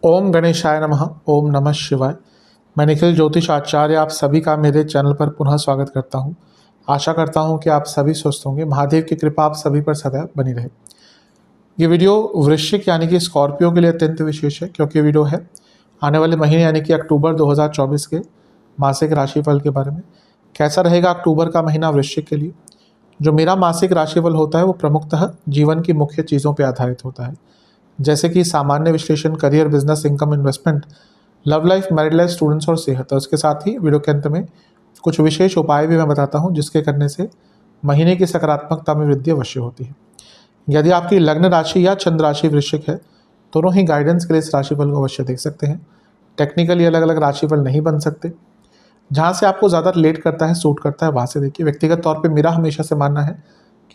ओम गणेशाय नमः। ओम नमः शिवाय। मैं निखिल ज्योतिष आचार्य आप सभी का मेरे चैनल पर पुनः स्वागत करता हूं। आशा करता हूं कि आप सभी स्वस्थ होंगे। महादेव की कृपा आप सभी पर सदैव बनी रहे। ये वीडियो वृश्चिक यानी कि स्कॉर्पियो के लिए अत्यंत विशेष है, क्योंकि ये वीडियो है आने वाले महीने यानी कि अक्टूबर 2024 के मासिक राशिफल के बारे में। कैसा रहेगा अक्टूबर का महीना वृश्चिक के लिए। जो मेरा मासिक राशिफल होता है वो प्रमुखतः जीवन की मुख्य चीज़ों पर आधारित होता है, जैसे कि सामान्य विश्लेषण, career, business, income, investment, love life, married life, students और सेहत। और उसके साथ ही वीडियो के अंत में कुछ विशेष उपाय भी मैं बताता हूं, जिसके करने से महीने की सकारात्मकता में वृद्धि अवश्य होती है। यदि आपकी लग्न राशि या चंद्र राशि वृश्चिक है, दोनों ही गाइडेंस के लिए इस राशिफल को अवश्य देख सकते हैं। टेक्निकली अलग अलग राशिफल नहीं बन सकते। जहाँ से आपको ज़्यादा रिलेट करता है, सूट करता है, वहाँ से देखिए। व्यक्तिगत तौर पर मेरा हमेशा से मानना है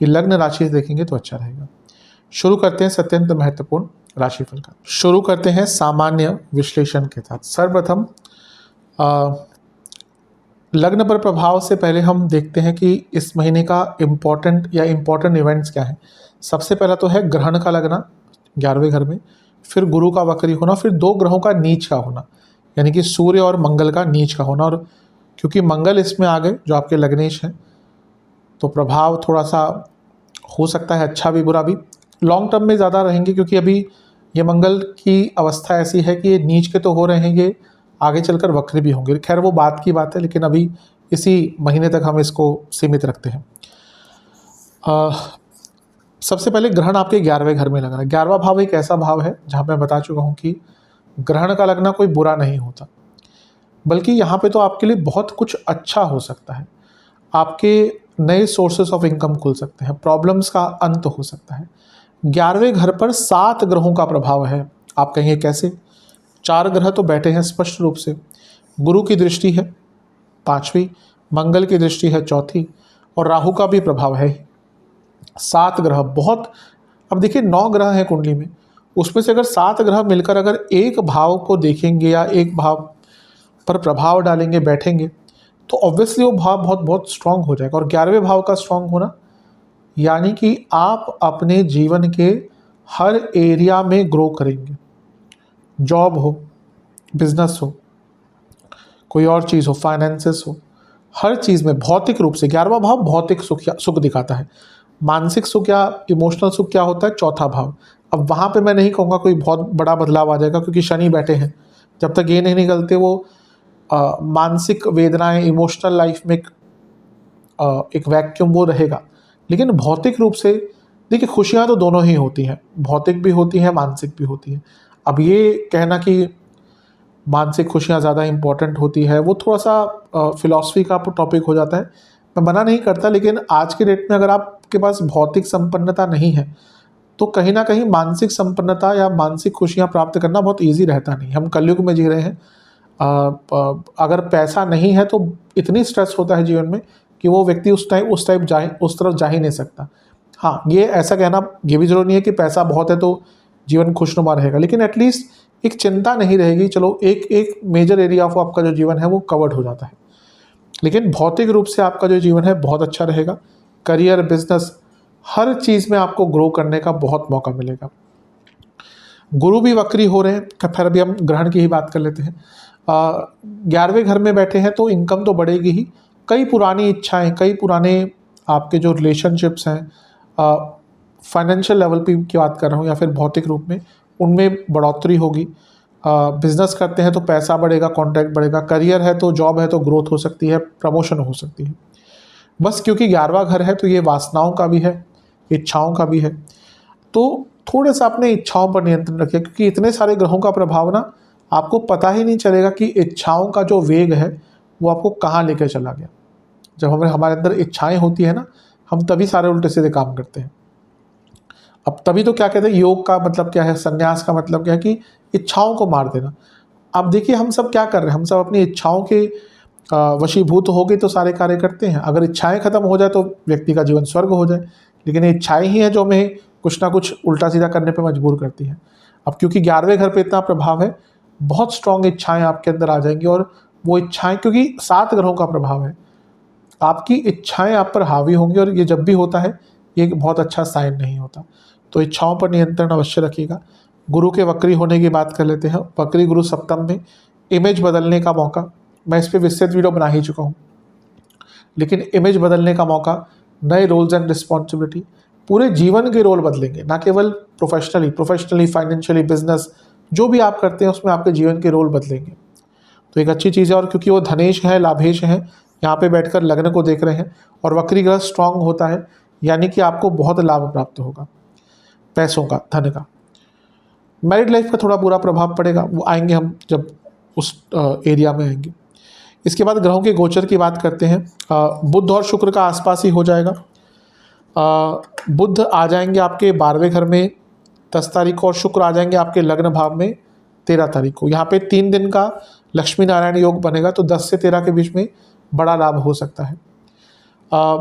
कि लग्न राशि से देखेंगे तो अच्छा रहेगा। शुरू करते हैं अत्यंत महत्वपूर्ण राशिफल का। शुरू करते हैं सामान्य विश्लेषण के साथ। सर्वप्रथम लग्न पर प्रभाव से पहले हम देखते हैं कि इस महीने का इम्पोर्टेंट इवेंट्स क्या है। सबसे पहला तो है ग्रहण का लगना 11वें घर में, फिर गुरु का वक्री होना, फिर दो ग्रहों का नीच का होना, यानी कि सूर्य और मंगल का नीच का होना। और क्योंकि मंगल इसमें आ गए जो आपके लग्नेश हैं, तो प्रभाव थोड़ा सा हो सकता है अच्छा भी बुरा भी। लॉन्ग टर्म में ज़्यादा रहेंगे, क्योंकि अभी ये मंगल की अवस्था ऐसी है कि ये नीच के तो हो रहे हैं, ये आगे चलकर वक्र भी होंगे। खैर वो बात की बात है, लेकिन अभी इसी महीने तक हम इसको सीमित रखते हैं। सबसे पहले ग्रहण आपके 11वें घर में लग रहा है। 11वां भाव एक ऐसा भाव है जहाँ मैं बता चुका हूँ कि ग्रहण का लगना कोई बुरा नहीं होता, बल्कि यहाँ पे तो आपके लिए बहुत कुछ अच्छा हो सकता है। आपके नए सोर्सेस ऑफ इनकम खुल सकते हैं, प्रॉब्लम्स का अंत हो सकता है। 11वें घर पर 7 ग्रहों का प्रभाव है। आप कहेंगे कैसे? 4 ग्रह तो बैठे हैं स्पष्ट रूप से। गुरु की दृष्टि है 5वीं, मंगल की दृष्टि है 4थी, और राहु का भी प्रभाव है। 7 ग्रह बहुत। अब देखिए 9 ग्रह हैं कुंडली में, उसमें से अगर 7 ग्रह मिलकर अगर एक भाव को देखेंगे या एक भाव पर प्रभाव डालेंगे, बैठेंगे, तो ऑब्वियसली वो भाव बहुत बहुत स्ट्रांग हो जाएगा। और 11वें भाव का स्ट्रांग होना यानी कि आप अपने जीवन के हर एरिया में ग्रो करेंगे। जॉब हो, बिजनेस हो, कोई और चीज़ हो, फाइनेंसेस हो, हर चीज़ में भौतिक रूप से 11वां भाव भौतिक सुख दिखाता है। मानसिक सुख या इमोशनल सुख क्या होता है? चौथा भाव। अब वहाँ पे मैं नहीं कहूँगा कोई बहुत बड़ा बदलाव आ जाएगा, क्योंकि शनि बैठे हैं। जब तक ये नहीं निकलते वो मानसिक वेदनाएं, इमोशनल लाइफ में एक वैक्यूम वो रहेगा। लेकिन भौतिक रूप से देखिए खुशियाँ तो दोनों ही होती हैं, भौतिक भी होती हैं, मानसिक भी होती हैं। अब ये कहना कि मानसिक खुशियाँ ज़्यादा इम्पोर्टेंट होती है, वो थोड़ा सा फिलॉसफी का टॉपिक हो जाता है। मैं मना नहीं करता, लेकिन आज के डेट में अगर आपके पास भौतिक संपन्नता नहीं है, तो कहीं ना कहीं मानसिक संपन्नता या मानसिक खुशियाँ प्राप्त करना बहुत ईजी रहता नहीं। हम कलयुग में जी रहे हैं। अगर पैसा नहीं है तो इतनी स्ट्रेस होता है जीवन में कि वो व्यक्ति उस तरफ जा ही नहीं सकता। हाँ, ये ऐसा कहना ये भी जरूरी नहीं है कि पैसा बहुत है तो जीवन खुशनुमा रहेगा, लेकिन एटलीस्ट एक चिंता नहीं रहेगी। चलो एक मेजर एरिया ऑफ आपका जो जीवन है वो कवर्ड हो जाता है। लेकिन भौतिक रूप से आपका जो जीवन है बहुत अच्छा रहेगा। करियर, बिजनेस, हर चीज़ में आपको ग्रो करने का बहुत मौका मिलेगा। गुरु भी वक्री हो रहे हैं। फिर अभी हम ग्रहण की ही बात कर लेते हैं। 11वें घर में बैठे हैं तो इनकम तो बढ़ेगी ही। कई पुरानी इच्छाएं, कई पुराने आपके जो रिलेशनशिप्स हैं, फाइनेंशियल लेवल पे की बात कर रहा हूँ या फिर भौतिक रूप में, उनमें बढ़ोतरी होगी। बिजनेस करते हैं तो पैसा बढ़ेगा, कॉन्टैक्ट बढ़ेगा। करियर है तो, जॉब है तो ग्रोथ हो सकती है, प्रमोशन हो सकती है। बस क्योंकि 11वां घर है तो ये वासनाओं का भी है, इच्छाओं का भी है। तो थोड़ा सा अपने इच्छाओं पर नियंत्रण रखिए, क्योंकि इतने सारे ग्रहों का प्रभाव ना आपको पता ही नहीं चलेगा कि इच्छाओं का जो वेग है वो आपको कहाँ लेकर चला गया। जब हमारे अंदर इच्छाएं होती है ना, हम तभी सारे उल्टे सीधे काम करते हैं। अब तभी तो क्या कहते हैं, योग का मतलब क्या है, संन्यास का मतलब क्या है कि इच्छाओं को मार देना। अब देखिए हम सब क्या कर रहे हैं, हम सब अपनी इच्छाओं के वशीभूत हो गए तो सारे कार्य करते हैं। अगर इच्छाएं खत्म हो जाए तो व्यक्ति का जीवन स्वर्ग हो जाए, लेकिन इच्छाएं ही हैं जो हमें कुछ ना कुछ उल्टा सीधा करने पे मजबूर करती हैं। अब क्योंकि 11वें घर पे इतना प्रभाव है, बहुत स्ट्रांग इच्छाएं आपके अंदर आ जाएंगी। और वो इच्छाएं, क्योंकि 7 ग्रहों का प्रभाव है, आपकी इच्छाएं आप पर हावी होंगी। और ये जब भी होता है ये एक बहुत अच्छा साइन नहीं होता। तो इच्छाओं पर नियंत्रण अवश्य रखिएगा। गुरु के वक्री होने की बात कर लेते हैं। वक्री गुरु सप्तम में इमेज बदलने का मौका, मैं इस पर विस्तृत वीडियो बना ही चुका हूँ, लेकिन इमेज बदलने का मौका, नए रोल्स एंड रिस्पॉन्सिबिलिटी, पूरे जीवन के रोल बदलेंगे, ना केवल प्रोफेशनली फाइनेंशियली, बिजनेस जो भी आप करते हैं उसमें आपके जीवन के रोल बदलेंगे। तो एक अच्छी चीज़ है। और क्योंकि वो धनेश है, लाभेश है, यहाँ पे बैठकर लग्न को देख रहे हैं और वक्री ग्रह स्ट्रांग होता है, यानी कि आपको बहुत लाभ प्राप्त होगा, पैसों का, धन का। मैरिड लाइफ का थोड़ा बुरा प्रभाव पड़ेगा, वो आएंगे हम जब उस एरिया में आएंगे। इसके बाद ग्रहों के गोचर की बात करते हैं। बुध और शुक्र का आसपास ही हो जाएगा। बुध आ जाएंगे आपके 12वें घर में 10 तारीख को और शुक्र आ जाएंगे आपके लग्न भाव में 13 तारीख को। यहाँ पे 3 दिन का लक्ष्मी नारायण योग बनेगा, तो 10 से 13 के बीच में बड़ा लाभ हो सकता है।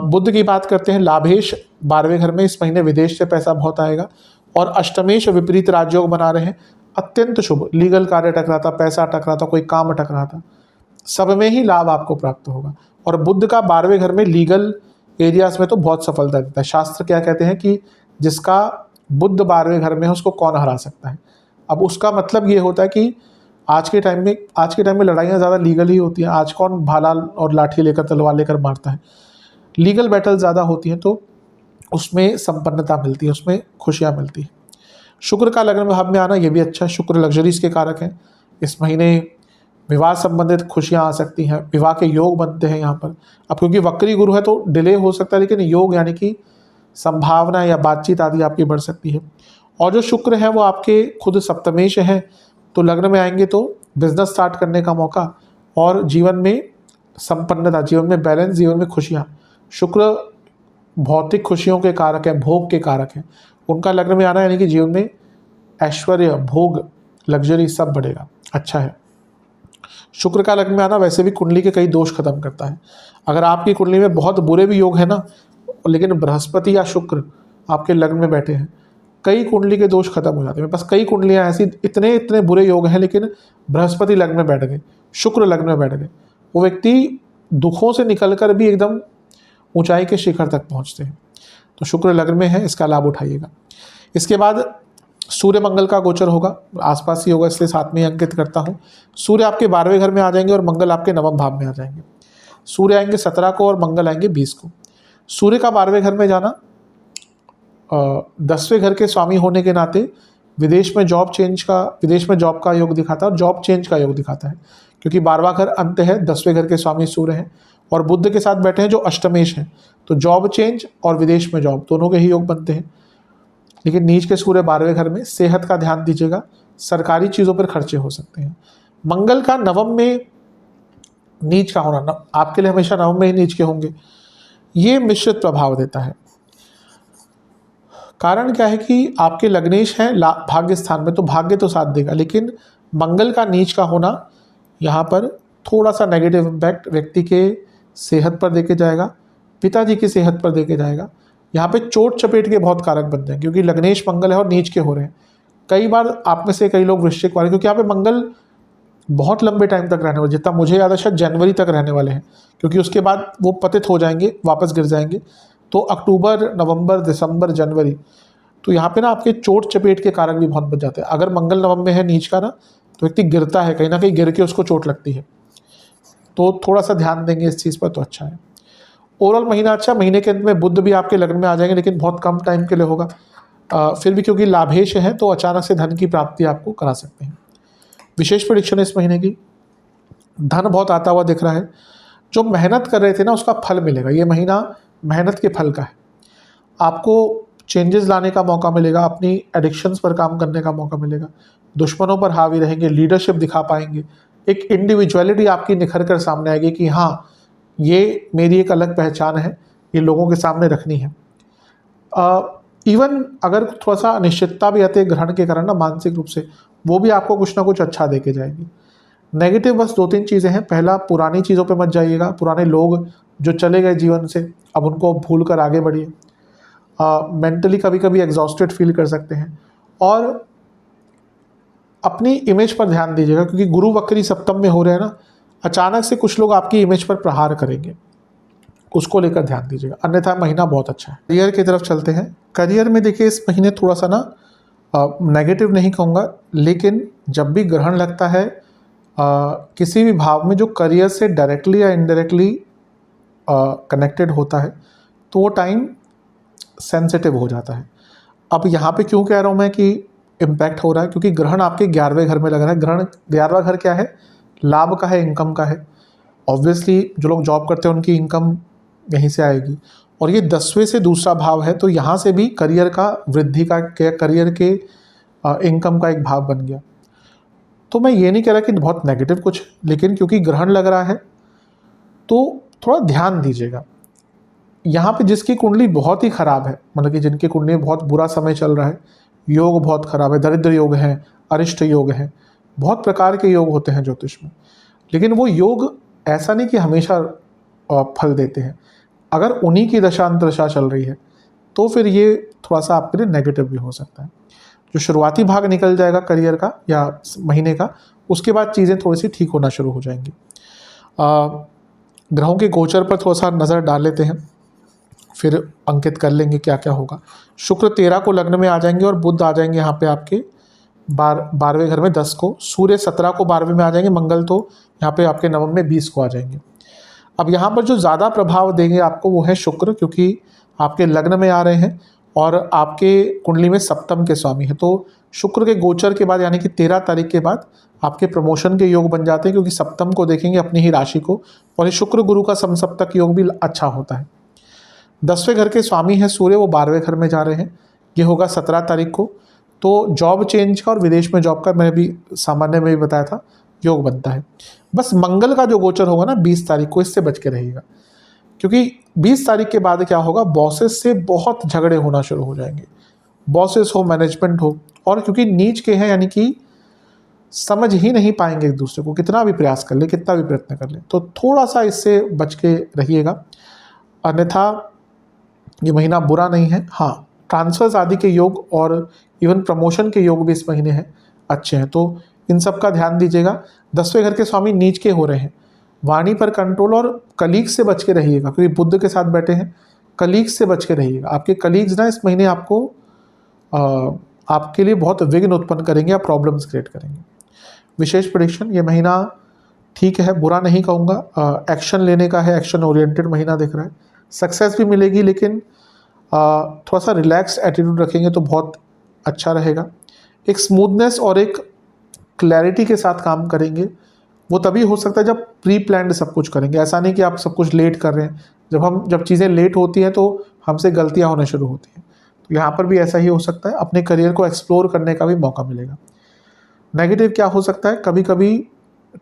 बुध की बात करते हैं। लाभेश 12वें घर में, इस महीने विदेश से पैसा बहुत आएगा। और अष्टमेश विपरीत राजयोग बना रहे हैं, अत्यंत शुभ। लीगल कार्य अटक रहा था, पैसा अटक रहा था, कोई काम अटक रहा था, सब में ही लाभ आपको प्राप्त होगा। और बुध का 12वें घर में लीगल एरियाज में तो बहुत सफलता देता है। शास्त्र क्या कहते हैं कि जिसका बुध 12वें घर में है उसको कौन हरा सकता है। अब उसका मतलब ये होता है कि आज के टाइम में लड़ाइयाँ ज़्यादा लीगल ही होती हैं। आज कौन भाला और लाठी लेकर, तलवार लेकर मारता है, लीगल बैटल ज़्यादा होती हैं, तो उसमें संपन्नता मिलती है, उसमें खुशियाँ मिलती है। शुक्र का लग्न भाव में आना ये भी अच्छा है। शुक्र लग्जरीज के कारक हैं। इस महीने विवाह संबंधित खुशियाँ आ सकती हैं, विवाह के योग बनते हैं यहाँ पर। अब क्योंकि वक्री गुरु है तो डिले हो सकता है, लेकिन योग यानी कि संभावना या बातचीत आदि आपकी बढ़ सकती है। और जो शुक्र है वो आपके खुद सप्तमेश हैं, तो लग्न में आएंगे तो बिजनेस स्टार्ट करने का मौका और जीवन में संपन्नता, जीवन में बैलेंस, जीवन में खुशियाँ। शुक्र भौतिक खुशियों के कारक हैं, भोग के कारक हैं। उनका लग्न में आना यानी कि जीवन में ऐश्वर्य, भोग, लग्जरी सब बढ़ेगा, अच्छा है। शुक्र का लग्न में आना वैसे भी कुंडली के कई दोष खत्म करता है। अगर आपकी कुंडली में बहुत बुरे भी योग है ना, लेकिन बृहस्पति या शुक्र आपके लग्न में बैठे हैं, कई कुंडली के दोष खत्म हो जाते हैं। बस कई कुंडलियाँ ऐसी, इतने बुरे योग हैं, लेकिन बृहस्पति लग्न में बैठ गए, शुक्र लग्न में बैठ गए, वो व्यक्ति दुखों से निकलकर भी एकदम ऊंचाई के शिखर तक पहुंचते हैं। तो शुक्र लग्न में है, इसका लाभ उठाइएगा। इसके बाद सूर्य मंगल का गोचर होगा, आसपास ही होगा, इसलिए साथ में ही अंकित करता हूँ। सूर्य आपके 12वें घर में आ जाएंगे और मंगल आपके 9वें भाव में आ जाएंगे। सूर्य आएंगे 17 को और मंगल आएंगे 20 को। सूर्य का 12वें घर में जाना 10वें घर के स्वामी होने के नाते विदेश में जॉब का योग दिखाता है और जॉब चेंज का योग दिखाता है, क्योंकि 12वां घर अंत है, 10वें घर के स्वामी सूर्य हैं और बुध के साथ बैठे हैं जो अष्टमेश हैं, तो जॉब चेंज और विदेश में जॉब दोनों के ही योग बनते हैं। लेकिन नीच के सूर्य 12वें घर में, सेहत का ध्यान दीजिएगा, सरकारी चीज़ों पर खर्चे हो सकते हैं। मंगल का 9वें में नीच का होना, आपके लिए हमेशा 9वें में ही नीच के होंगे, ये मिश्रित प्रभाव देता है। कारण क्या है कि आपके लग्नेश हैं भाग्य स्थान में, तो भाग्य तो साथ देगा, लेकिन मंगल का नीच का होना यहाँ पर थोड़ा सा नेगेटिव इम्पैक्ट व्यक्ति के सेहत पर देके जाएगा, पिताजी की सेहत पर देके जाएगा। यहाँ पे चोट चपेट के बहुत कारक बनते हैं, क्योंकि लग्नेश मंगल है और नीच के हो रहे हैं। कई बार आप में से कई लोग वृश्चिक वाले, क्योंकि यहाँ पे मंगल बहुत लंबे टाइम तक रहने वाले, जितना मुझे याद है शायद जनवरी तक रहने वाले हैं, क्योंकि उसके बाद वो पतित हो जाएंगे, वापस गिर जाएंगे। तो अक्टूबर, नवंबर, दिसंबर, जनवरी, तो यहाँ पे ना आपके चोट चपेट के कारक भी बहुत बच जाते हैं। अगर मंगल 9वें में है नीच का ना, तो व्यक्ति गिरता है, कहीं ना कहीं गिर के उसको चोट लगती है, तो थोड़ा सा ध्यान देंगे इस चीज़ पर तो अच्छा है। ओवरऑल महीना अच्छा। महीने के अंत में बुध भी आपके लग्न में आ जाएंगे, लेकिन बहुत कम टाइम के लिए होगा। फिर भी क्योंकि लाभेश है तो अचानक से धन की प्राप्ति आपको करा सकते हैं। विशेष प्रेडिक्शन इस महीने की, धन बहुत आता हुआ दिख रहा है। जो मेहनत कर रहे थे ना उसका फल मिलेगा। ये महीना मेहनत के फल का है। आपको चेंजेस लाने का मौका मिलेगा, अपनी एडिक्शंस पर काम करने का मौका मिलेगा, दुश्मनों पर हावी रहेंगे, लीडरशिप दिखा पाएंगे, एक इंडिविजुअलिटी आपकी निखर कर सामने आएगी कि हाँ ये मेरी एक अलग पहचान है, ये लोगों के सामने रखनी है। इवन अगर थोड़ा सा अनिश्चितता भी आती है ग्रहण के कारण ना, मानसिक रूप से, वो भी आपको कुछ ना कुछ अच्छा देके जाएगी। नेगेटिव बस 2-3 चीज़ें हैं। पहला, पुरानी चीज़ों पे मत जाइएगा। पुराने लोग जो चले गए जीवन से, अब उनको भूल कर आगे बढ़िए। मेंटली कभी कभी एग्जॉस्टेड फील कर सकते हैं। और अपनी इमेज पर ध्यान दीजिएगा, क्योंकि गुरु वक्री सप्तम में हो रहे हैं ना, अचानक से कुछ लोग आपकी इमेज पर प्रहार करेंगे। उसको लेकर ध्यान दीजिएगा, अन्यथा महीना बहुत अच्छा है। करियर की तरफ चलते हैं। करियर में देखिए इस महीने थोड़ा सा ना नेगेटिव नहीं कहूँगा, लेकिन जब भी ग्रहण लगता है किसी भी भाव में जो करियर से डायरेक्टली या इनडायरेक्टली कनेक्टेड होता है, तो वो टाइम सेंसिटिव हो जाता है। अब यहाँ पे क्यों कह रहा हूँ मैं कि इम्पैक्ट हो रहा है, क्योंकि ग्रहण आपके 11वें घर में लग रहा है। ग्रहण 11वां घर क्या है? लाभ का है, इनकम का है। ऑब्वियसली जो लोग जॉब करते हैं उनकी इनकम यहीं से आएगी, और ये 10वें से दूसरा भाव है, तो यहाँ से भी करियर का वृद्धि का, करियर के इनकम का एक भाव बन गया। तो मैं ये नहीं कह रहा कि बहुत नेगेटिव कुछ, लेकिन क्योंकि ग्रहण लग रहा है तो थोड़ा ध्यान दीजिएगा। यहाँ पे जिसकी कुंडली बहुत ही खराब है, मतलब कि जिनकी कुंडली में बहुत बुरा समय चल रहा है, योग बहुत खराब है, दरिद्र योग है, अरिष्ट योग है, बहुत प्रकार के योग होते हैं ज्योतिष में, लेकिन वो योग ऐसा नहीं कि हमेशा फल देते हैं। अगर उन्हीं की दशा अंतदशा चल रही है तो फिर ये थोड़ा सा आपके लिए नेगेटिव भी हो सकता है। जो शुरुआती भाग निकल जाएगा करियर का या महीने का, उसके बाद चीज़ें थोड़ी सी ठीक होना शुरू हो जाएंगी। ग्रहों के गोचर पर थोड़ा सा नज़र डाल लेते हैं, फिर अंकित कर लेंगे क्या क्या होगा। शुक्र 13 को लग्न में आ जाएंगे और बुध आ जाएंगे यहाँ पे आपके 12वें घर में 10 को, सूर्य 17 को 12वें में आ जाएंगे, मंगल तो यहाँ पे आपके नवम में 20 को आ जाएंगे। अब यहाँ पर जो ज़्यादा प्रभाव देंगे आपको वो है शुक्र, क्योंकि आपके लग्न में आ रहे हैं और आपके कुंडली में सप्तम के स्वामी है। तो शुक्र के गोचर के बाद यानी कि 13 तारीख के बाद आपके प्रमोशन के योग बन जाते हैं, क्योंकि सप्तम को देखेंगे अपनी ही राशि को, और ये शुक्र गुरु का समसप्तक योग भी अच्छा होता है। 10वें घर के स्वामी है सूर्य, वो 12वें घर में जा रहे हैं, ये होगा 17 तारीख को। तो जॉब चेंज का और विदेश में जॉब का मैंने भी सामान्य में भी बताया था योग बनता है। बस मंगल का जो गोचर होगा ना 20 तारीख को, इससे बच के रहिएगा, क्योंकि 20 तारीख के बाद क्या होगा, बॉसेस से बहुत झगड़े होना शुरू हो जाएंगे, बॉसेस हो, मैनेजमेंट हो, और क्योंकि नीच के हैं यानी कि समझ ही नहीं पाएंगे एक दूसरे को, कितना भी प्रयास कर ले, कितना भी प्रयत्न कर ले, तो थोड़ा सा इससे बच के रहिएगा, अन्यथा ये महीना बुरा नहीं है। हाँ, ट्रांसफर्स आदि के योग और इवन प्रमोशन के योग भी इस महीने हैं, अच्छे हैं, तो इन सब का ध्यान दीजिएगा। 10वें घर के स्वामी नीच के हो रहे हैं, वाणी पर कंट्रोल और कलीग्स से बच के रहिएगा, क्योंकि बुध के साथ बैठे हैं, कलीग्स से बच के रहिएगा। आपके कलीग्स ना इस महीने आपको आपके लिए बहुत विघ्न उत्पन्न करेंगे या प्रॉब्लम्स क्रिएट करेंगे। विशेष प्रेडिक्शन, ये महीना ठीक है, बुरा नहीं कहूँगा, एक्शन लेने का है, एक्शन ओरिएंटेड महीना दिख रहा है, सक्सेस भी मिलेगी, लेकिन थोड़ा सा रिलैक्स एटीट्यूड रखेंगे तो बहुत अच्छा रहेगा। एक स्मूथनेस और एक क्लैरिटी के साथ काम करेंगे, वो तभी हो सकता है जब प्री प्लान्ड सब कुछ करेंगे। ऐसा नहीं कि आप सब कुछ लेट कर रहे हैं, जब चीज़ें लेट होती हैं तो हमसे गलतियां होने शुरू होती हैं, तो यहाँ पर भी ऐसा ही हो सकता है। अपने करियर को एक्सप्लोर करने का भी मौका मिलेगा। नेगेटिव क्या हो सकता है, कभी कभी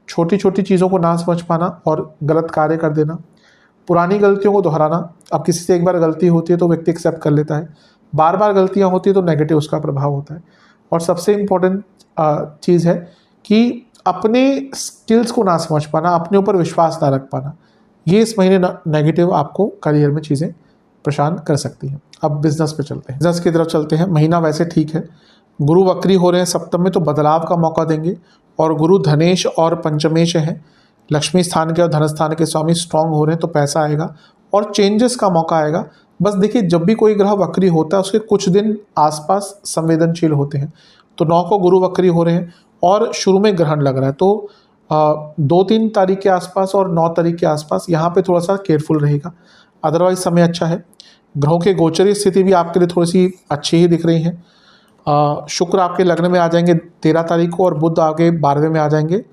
छोटी छोटी चीज़ों को ना समझ पाना और गलत कार्य कर देना, पुरानी गलतियों को दोहराना। अब किसी से एक बार गलती होती है तो व्यक्ति एक्सेप्ट कर लेता है, बार बार गलतियाँ होती है तो नेगेटिव उसका प्रभाव होता है। और सबसे इम्पोर्टेंट चीज़ है कि अपने स्किल्स को ना समझ पाना, अपने ऊपर विश्वास ना रख पाना, ये इस महीने नेगेटिव आपको करियर में चीज़ें परेशान कर सकती हैं। अब बिजनेस पे चलते हैं, बिजनेस की तरफ चलते हैं। महीना वैसे ठीक है, गुरु वक्री हो रहे हैं सप्तम में, तो बदलाव का मौका देंगे, और गुरु धनेश और पंचमेश हैं, लक्ष्मी स्थान के और धन स्थान के स्वामी स्ट्रांग हो रहे हैं, तो पैसा आएगा और चेंजेस का मौका आएगा। बस देखिए, जब भी कोई ग्रह वक्री होता है उसके कुछ दिन आसपास संवेदनशील होते हैं, तो 9 को गुरु वक्री हो रहे हैं और शुरू में ग्रहण लग रहा है, तो 2-3 तारीख के आसपास और 9 तारीख के आसपास यहाँ पे थोड़ा सा केयरफुल रहेगा। अदरवाइज समय अच्छा है। ग्रहों के गोचरी स्थिति भी आपके लिए थोड़ी सी अच्छी ही दिख रही है। शुक्र आपके लग्न में आ जाएंगे 13 तारीख को और बुध आगे 12वें में आ जाएंगे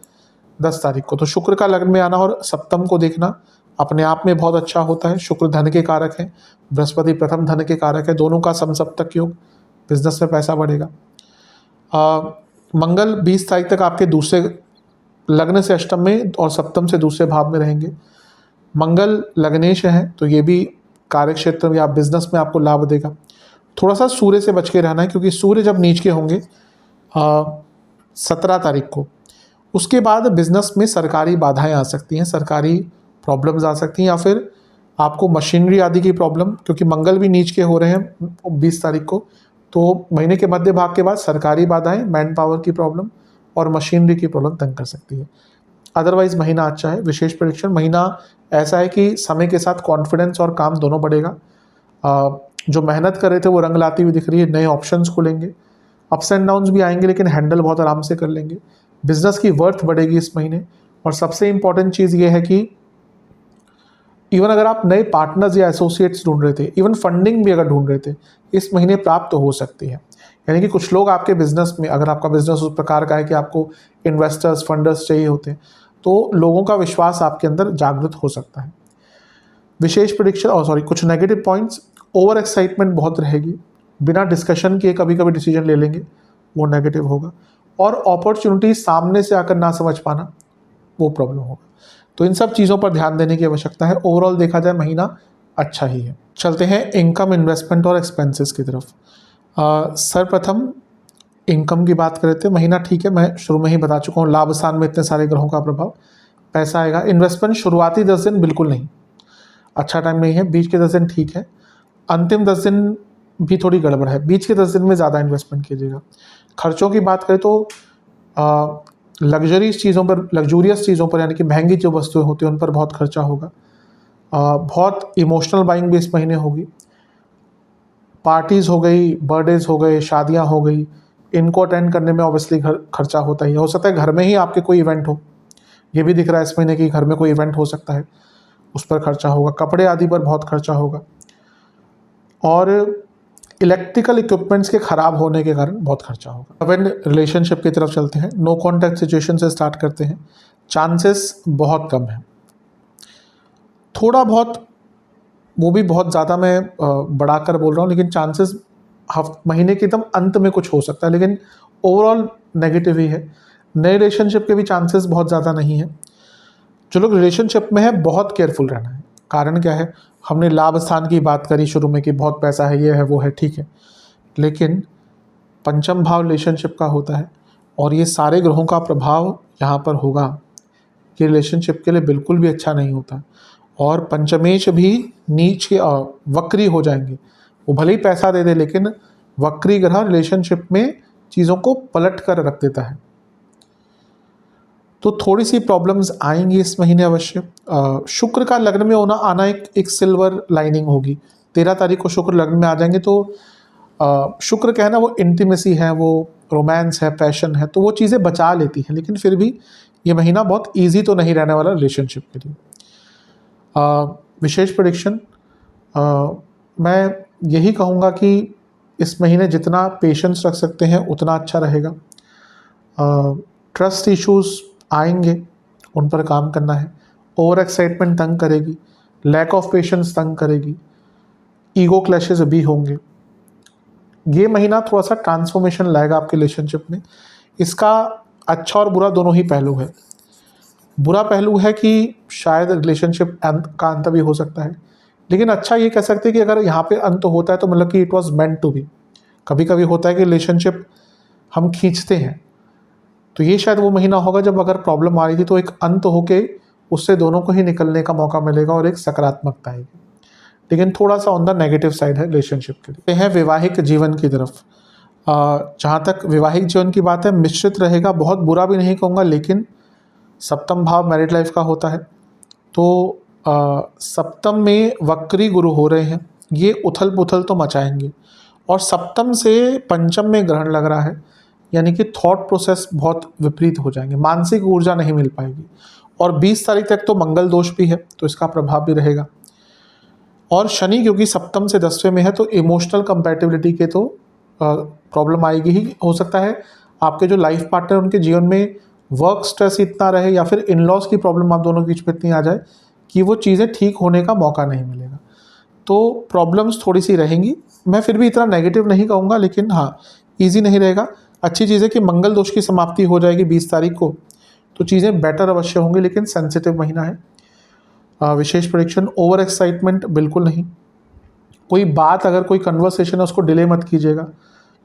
10 तारीख को। तो शुक्र का लग्न में आना और सप्तम को देखना अपने आप में बहुत अच्छा होता है। शुक्र धन के कारक है, बृहस्पति प्रथम धन के कारक है, दोनों का समसप्तक योग, बिजनेस में पैसा बढ़ेगा। मंगल 20 तारीख तक आपके दूसरे लग्न से अष्टम में और सप्तम से दूसरे भाव में रहेंगे। मंगल लग्नेश है, तो ये भी कार्य क्षेत्र में या बिजनेस में आपको लाभ देगा। थोड़ा सा सूर्य से बच के रहना है, क्योंकि सूर्य जब नीच के होंगे 17 तारीख को, उसके बाद बिजनेस में सरकारी बाधाएं आ सकती हैं, सरकारी प्रॉब्लम्स आ सकती हैं, या फिर आपको मशीनरी आदि की प्रॉब्लम, क्योंकि मंगल भी नीच के हो रहे हैं 20 तारीख को, तो महीने के मध्य भाग के बाद सरकारी बाधाएं, मैन पावर की प्रॉब्लम और मशीनरी की प्रॉब्लम तंग कर सकती है। अदरवाइज महीना अच्छा है। विशेष प्रेडिक्शन, महीना ऐसा है कि समय के साथ कॉन्फिडेंस और काम दोनों बढ़ेगा। जो मेहनत कर रहे थे वो रंग लाती हुई दिख रही है, नए ऑप्शंस खुलेंगे, अप्स एंड डाउन्स भी आएंगे लेकिन हैंडल बहुत आराम से कर लेंगे। बिजनेस की वर्थ बढ़ेगी इस महीने। और सबसे इंपॉर्टेंट चीज़ ये है कि इवन अगर आप नए पार्टनर्स या एसोसिएट्स ढूंढ रहे थे, इवन फंडिंग भी अगर ढूंढ रहे थे, इस महीने प्राप्त हो सकती है। यानी कि कुछ लोग आपके बिजनेस में, अगर आपका बिजनेस उस प्रकार का है कि आपको इन्वेस्टर्स फंडर्स चाहिए होते हैं, तो लोगों का विश्वास आपके अंदर जागृत हो सकता है। विशेष प्रेडिक्शन कुछ नेगेटिव पॉइंट्स, ओवर एक्साइटमेंट बहुत रहेगी, बिना डिस्कशन के कभी कभी डिसीजन ले लेंगे, वो नेगेटिव होगा। और अपॉर्चुनिटी सामने से आकर ना समझ पाना, वो प्रॉब्लम होगा। तो इन सब चीज़ों पर ध्यान देने की आवश्यकता है। ओवरऑल देखा जाए महीना अच्छा ही है। चलते हैं इनकम, इन्वेस्टमेंट और एक्सपेंसेस की तरफ। सर्वप्रथम इनकम की बात करें तो महीना ठीक है, मैं शुरू में ही बता चुका हूँ, लाभ स्थान में इतने सारे ग्रहों का प्रभाव, पैसा आएगा। इन्वेस्टमेंट शुरुआती 10 दिन बिल्कुल नहीं, अच्छा टाइम नहीं है। बीच के 10 दिन ठीक है, अंतिम 10 दिन भी थोड़ी गड़बड़ है। बीच के 10 दिन में ज़्यादा इन्वेस्टमेंट कीजिएगा। खर्चों की बात करें तो लग्जरीज चीज़ों पर, लग्जूरियस चीज़ों पर, यानी कि महंगी जो वस्तुएं होती हैं उन पर बहुत खर्चा होगा। बहुत इमोशनल बाइंग भी इस महीने होगी। पार्टीज़ हो गई, बर्थडेज हो गए, शादियां हो गई, इनको अटेंड करने में ऑब्वियसली खर्चा होता ही हो सकता है। घर में ही आपके कोई इवेंट हो, ये भी दिख रहा है इस महीने कि घर में कोई इवेंट हो सकता है, उस पर खर्चा होगा। कपड़े आदि पर बहुत खर्चा होगा। और इलेक्ट्रिकल इक्विपमेंट्स के ख़राब होने के कारण बहुत खर्चा होगा। अब रिलेशनशिप की तरफ चलते हैं। नो कॉन्टैक्ट सिचुएशन से स्टार्ट करते हैं। चांसेस बहुत कम है, थोड़ा बहुत, वो भी बहुत ज़्यादा मैं बढ़ाकर बोल रहा हूँ, लेकिन चांसेस महीने के एकदम अंत में कुछ हो सकता है, लेकिन ओवरऑल नेगेटिव ही है। नए रिलेशनशिप के भी चांसेस बहुत ज़्यादा नहीं है। जो लोग रिलेशनशिप में है बहुत केयरफुल रहना है। कारण क्या है, हमने लाभ स्थान की बात करी शुरू में कि बहुत पैसा है, ये है, वो है, ठीक है, लेकिन पंचम भाव रिलेशनशिप का होता है और ये सारे ग्रहों का प्रभाव यहाँ पर होगा कि रिलेशनशिप के लिए बिल्कुल भी अच्छा नहीं होता। और पंचमेश भी नीचे वक्री हो जाएंगे। वो भले ही पैसा दे दे, लेकिन वक्री ग्रह रिलेशनशिप में चीज़ों को पलट कर रख देता है। तो थोड़ी सी प्रॉब्लम्स आएंगी इस महीने अवश्य। शुक्र का लग्न में होना आना एक सिल्वर लाइनिंग होगी। 13 तारीख को शुक्र लग्न में आ जाएंगे, तो शुक्र कहना वो इंटीमेसी है, वो रोमांस है, पैशन है, तो वो चीज़ें बचा लेती हैं। लेकिन फिर भी ये महीना बहुत ईजी तो नहीं रहने वाला रिलेशनशिप के लिए। विशेष प्रेडिक्शन, मैं यही कहूँगा कि इस महीने जितना पेशेंस रख सकते हैं उतना अच्छा रहेगा। ट्रस्ट इश्यूज़ आएंगे, उन पर काम करना है। ओवर एक्साइटमेंट तंग करेगी, लैक ऑफ पेशेंस तंग करेगी, ईगो क्लैशेस भी होंगे। ये महीना थोड़ा सा ट्रांसफॉर्मेशन लाएगा आपके रिलेशनशिप में। इसका अच्छा और बुरा दोनों ही पहलू है। बुरा पहलू है कि शायद रिलेशनशिप का अंत भी हो सकता है, लेकिन अच्छा ये कह सकते हैं कि अगर यहाँ पे अंत होता है तो मतलब कि it was meant to be. कभी कभी होता है कि रिलेशनशिप हम खींचते हैं, तो ये शायद वो महीना होगा जब अगर प्रॉब्लम आ रही थी तो एक अंत होके उससे दोनों को ही निकलने का मौका मिलेगा और एक सकारात्मकता आएगी। लेकिन थोड़ा सा ऑन द नेगेटिव साइड है रिलेशनशिप के लिए। है वैवाहिक जीवन की तरफ। जहाँ तक वैवाहिक जीवन की बात है, मिश्रित रहेगा, बहुत बुरा भी नहीं कहूँगा, लेकिन सप्तम भाव मैरिड लाइफ का होता है, तो सप्तम में वक्री गुरु हो रहे हैं, ये उथल पुथल तो मचाएंगे। और सप्तम से पंचम में ग्रहण लग रहा है, यानी कि थॉट प्रोसेस बहुत विपरीत हो जाएंगे, मानसिक ऊर्जा नहीं मिल पाएगी। और 20 तारीख तक तो मंगल दोष भी है, तो इसका प्रभाव भी रहेगा। और शनि क्योंकि सप्तम से 10वें में है, तो इमोशनल कंपैटिबिलिटी के तो प्रॉब्लम आएगी ही। हो सकता है आपके जो लाइफ पार्टनर उनके जीवन में वर्क स्ट्रेस इतना रहे, या फिर इन लॉज की प्रॉब्लम आप दोनों के बीच में इतनी आ जाए कि वो चीज़ें ठीक होने का मौका नहीं मिलेगा। तो प्रॉब्लम्स थोड़ी सी रहेंगी। मैं फिर भी इतना नेगेटिव नहीं कहूँगा, लेकिन हाँ, ईजी नहीं रहेगा। अच्छी चीज़ है कि मंगल दोष की समाप्ति हो जाएगी 20 तारीख को, तो चीज़ें बेटर अवश्य होंगी, लेकिन सेंसिटिव महीना है। विशेष प्रेडिक्शन, ओवर एक्साइटमेंट बिल्कुल नहीं। कोई बात, अगर कोई कन्वर्सेशन है उसको डिले मत कीजिएगा,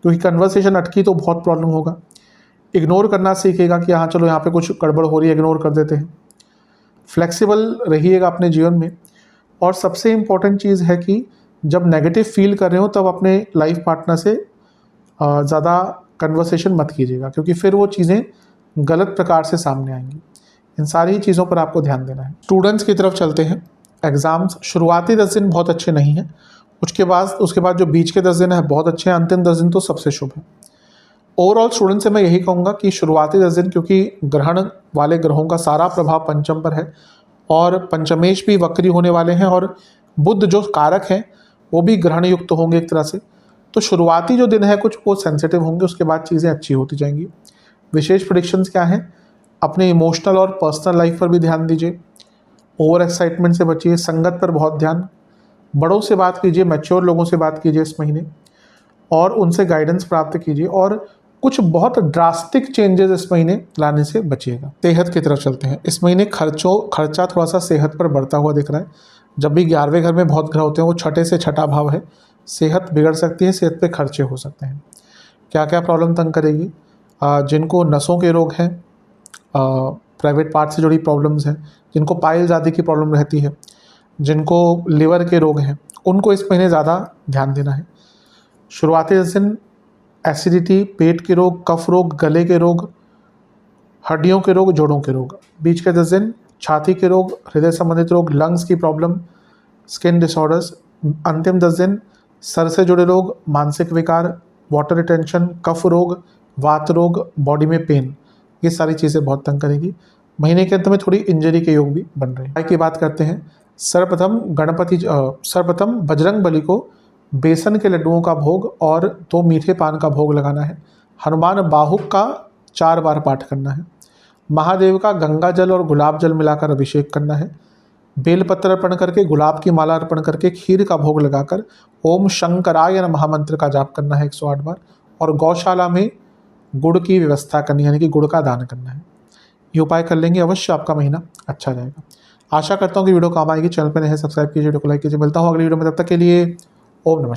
क्योंकि कन्वर्सेशन अटकी तो बहुत प्रॉब्लम होगा। इग्नोर करना सीखेगा कि हाँ चलो यहाँ पे कुछ गड़बड़ हो रही है, इग्नोर कर देते हैं। फ्लेक्सिबल रहिएगा अपने जीवन में। और सबसे इम्पॉर्टेंट चीज़ है कि जब नेगेटिव फील कर रहे हो तब अपने लाइफ पार्टनर से ज़्यादा कन्वर्सेशन मत कीजिएगा, क्योंकि फिर वो चीज़ें गलत प्रकार से सामने आएंगी। इन सारी चीज़ों पर आपको ध्यान देना है। स्टूडेंट्स की तरफ चलते हैं। एग्ज़ाम्स शुरुआती 10 दिन बहुत अच्छे नहीं हैं, उसके बाद जो बीच के 10 दिन है बहुत अच्छे हैं, अंतिम 10 दिन तो सबसे शुभ है। ओवरऑल स्टूडेंट से मैं यही कहूँगा कि शुरुआती 10 दिन, क्योंकि ग्रहण वाले ग्रहों का सारा प्रभाव पंचम पर है और पंचमेश भी वक्री होने वाले हैं और बुध जो कारक हैं वो भी ग्रहण युक्त होंगे एक तरह से, तो शुरुआती जो दिन है कुछ वो सेंसिटिव होंगे, उसके बाद चीज़ें अच्छी होती जाएंगी। विशेष प्रेडिक्शंस क्या हैं? अपने इमोशनल और पर्सनल लाइफ पर भी ध्यान दीजिए, ओवर एक्साइटमेंट से बचिए, संगत पर बहुत ध्यान, बड़ों से बात कीजिए, मैच्योर लोगों से बात कीजिए इस महीने और उनसे गाइडेंस प्राप्त कीजिए और कुछ बहुत ड्रास्टिक चेंजेस इस महीने लाने से बचिएगा। सेहत की तरफ चलते हैं। इस महीने खर्चा थोड़ा सा सेहत पर बढ़ता हुआ दिख रहा है। जब भी 11वें घर में बहुत ग्रह होते हैं वो छठे से छठा भाव है, सेहत बिगड़ सकती है, सेहत पे खर्चे हो सकते हैं। क्या क्या प्रॉब्लम तंग करेगी? जिनको नसों के रोग हैं, प्राइवेट पार्ट से जुड़ी प्रॉब्लम्स हैं, जिनको पाइल्स आदि की प्रॉब्लम रहती है, जिनको लिवर के रोग हैं, उनको इस महीने ज़्यादा ध्यान देना है। शुरुआती दिन एसिडिटी, पेट के रोग, कफ रोग, गले के रोग, हड्डियों के रोग, जोड़ों के रोग। बीच के 10 दिन छाती के रोग, हृदय संबंधित रोग, लंग्स की प्रॉब्लम, स्किन डिसऑर्डर्स। अंतिम 10 दिन सर से जुड़े रोग, मानसिक विकार, वाटर रिटेंशन, कफ रोग, वात रोग, बॉडी में पेन, ये सारी चीज़ें बहुत तंग करेगी। महीने के अंत में थोड़ी इंजरी के योग भी बन रहे हैं। उपाय की बात करते हैं। सर्वप्रथम बजरंग बली को बेसन के लड्डुओं का भोग और 2 मीठे पान का भोग लगाना है। हनुमान बाहुक का 4 बार पाठ करना है। महादेव का गंगा जल और गुलाब जल मिलाकर अभिषेक करना है। बेलपत्र अर्पण करके, गुलाब की माला अर्पण करके, खीर का भोग लगाकर ओम शंकराय नमः मंत्र का जाप करना है 108 बार और गौशाला में गुड़ की व्यवस्था करनी है, यानी कि गुड़ का दान करना है। ये उपाय कर लेंगे, अवश्य आपका महीना अच्छा जाएगा। आशा करता हूँ कि वीडियो काम आएगी। चैनल पर नए हैं, सब्सक्राइब कीजिए, वीडियो को लाइक कीजिए। मिलता हूँ अगली वीडियो में, तब तक के लिए ओम नमः।